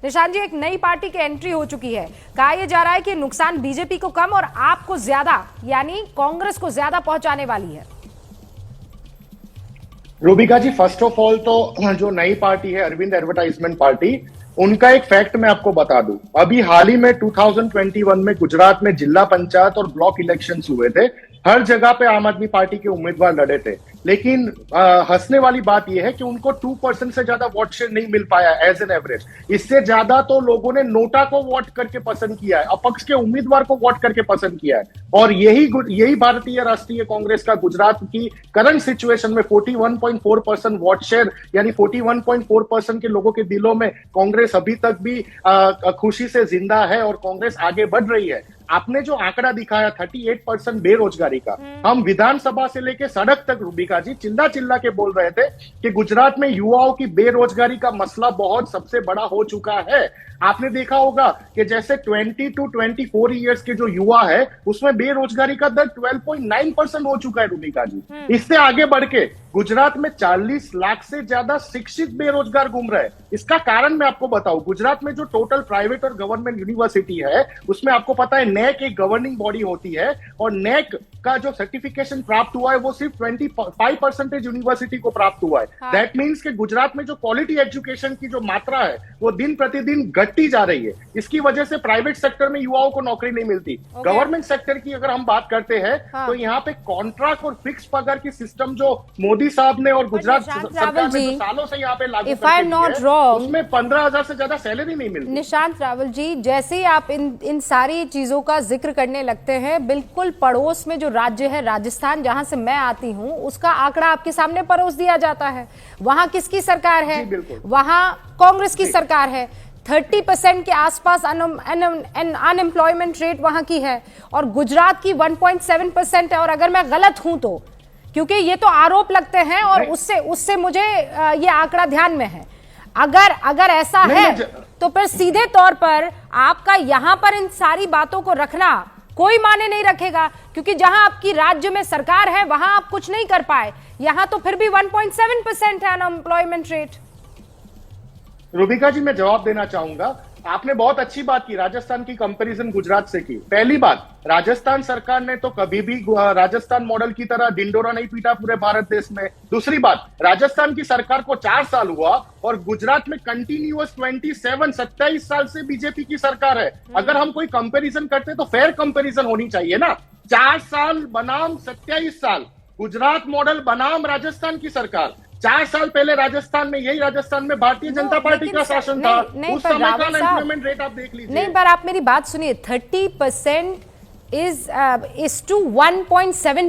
निशांत जी, एक नई पार्टी की एंट्री हो चुकी है। कहा यह जा रहा है कि नुकसान बीजेपी को कम और आपको ज्यादा, यानी कांग्रेस को ज्यादा पहुंचाने वाली है। रूबिका जी, फर्स्ट ऑफ ऑल तो जो नई पार्टी है अरविंद एडवर्टाइजमेंट पार्टी, उनका एक फैक्ट मैं आपको बता दूं। अभी हाल ही में 2021 में गुजरात में जिला पंचायत और ब्लॉक इलेक्शंस हुए थे। हर जगह पे आम आदमी पार्टी के उम्मीदवार लड़े थे, लेकिन हंसने वाली बात यह है कि उनको 2% से ज्यादा वोट शेयर नहीं मिल पाया एज एन एवरेज। इससे ज्यादा तो लोगों ने नोटा को वोट करके पसंद किया है, अपक्ष के उम्मीदवार को वोट करके पसंद किया है। और यही भारतीय राष्ट्रीय कांग्रेस का गुजरात की करंट सिचुएशन में 41.4% वोट शेयर, यानी 41.4% के लोगों के दिलों में कांग्रेस अभी तक भी खुशी से जिंदा है और कांग्रेस आगे बढ़ रही है। आपने जो आंकड़ा दिखाया 38% बेरोजगारी का, हम विधानसभा से लेकर सड़क तक रूबिका जी चिल्ला चिल्ला के बोल रहे थे कि गुजरात में युवाओं की बेरोजगारी का मसला बहुत सबसे बड़ा हो चुका है। आपने देखा होगा कि जैसे 20 to 24 इयर्स के जो युवा है उसमें बेरोजगारी का दर 12.9% हो चुका है रूबिका जी। इससे आगे बढ़ के गुजरात में 40 लाख से ज्यादा शिक्षित बेरोजगार घूम रहे हैं। इसका कारण मैं आपको बताऊं, गुजरात में जो टोटल प्राइवेट और गवर्नमेंट यूनिवर्सिटी है उसमें आपको पता है नेक एक गवर्निंग बॉडी होती है, और नेक का जो सर्टिफिकेशन प्राप्त हुआ है वो सिर्फ 25% यूनिवर्सिटी को प्राप्त हुआ है। दैट मीन्स कि गुजरात में जो क्वालिटी एजुकेशन की जो मात्रा है वो दिन प्रतिदिन घटती जा रही है। इसकी वजह से प्राइवेट सेक्टर में युवाओं को नौकरी नहीं मिलती। गवर्नमेंट सेक्टर की अगर हम बात करते हैं तो यहाँ पे कॉन्ट्रैक्ट और फिक्स पगार की सिस्टम जो मोदी साहब ने और गुजरात सरकार ने जो सालों से यहाँ पे लागू करके उसमें 15,000 से ज्यादा सैलरी नहीं मिलती। निशांत रावल जी, जैसे ही आप इन सारी चीजों का जिक्र करने लगते हैं, बिल्कुल पड़ोस में जो राज्य है राजस्थान, जहां से मैं आती हूं, उसका आंकड़ा आपके सामने परोस दिया जाता है। वहां किसकी सरकार है? वहां कांग्रेस की सरकार है। 30% के आसपास अनएम्प्लॉयमेंट रेट वहां की है और गुजरात की 1.7% है। और अगर मैं गलत हूं तो, क्योंकि ये तो आरोप लगते हैं और उससे मुझे ये आंकड़ा ध्यान में है। अगर ऐसा है तो फिर सीधे तौर पर आपका यहां पर इन सारी बातों को रखना कोई माने नहीं रखेगा, क्योंकि जहां आपकी राज्य में सरकार है वहां आप कुछ नहीं कर पाए। यहां तो फिर भी 1.7% है अनएम्प्लॉयमेंट रेट। रूबिका जी, मैं जवाब देना चाहूंगा। आपने बहुत अच्छी बात की, राजस्थान की कंपैरिजन गुजरात से की। पहली बात, राजस्थान सरकार ने तो कभी भी राजस्थान मॉडल की तरह डिंडोरा नहीं पीटा पूरे भारत देश में। दूसरी बात, राजस्थान की सरकार को 4 साल हुआ और गुजरात में कंटिन्यूअस 27 साल से बीजेपी की सरकार है। अगर हम कोई कंपैरिजन करते तो फेयर कंपैरिजन होनी चाहिए ना। 4 साल बनाम 27 साल, गुजरात मॉडल बनाम राजस्थान की सरकार। 4 साल पहले राजस्थान में भारतीय जनता पार्टी का शासन था। उस समय का अनएम्प्लॉयमेंट रेट आप देख लीजिए। नहीं, पर आप मेरी बात सुनिए, 30% is to 1.7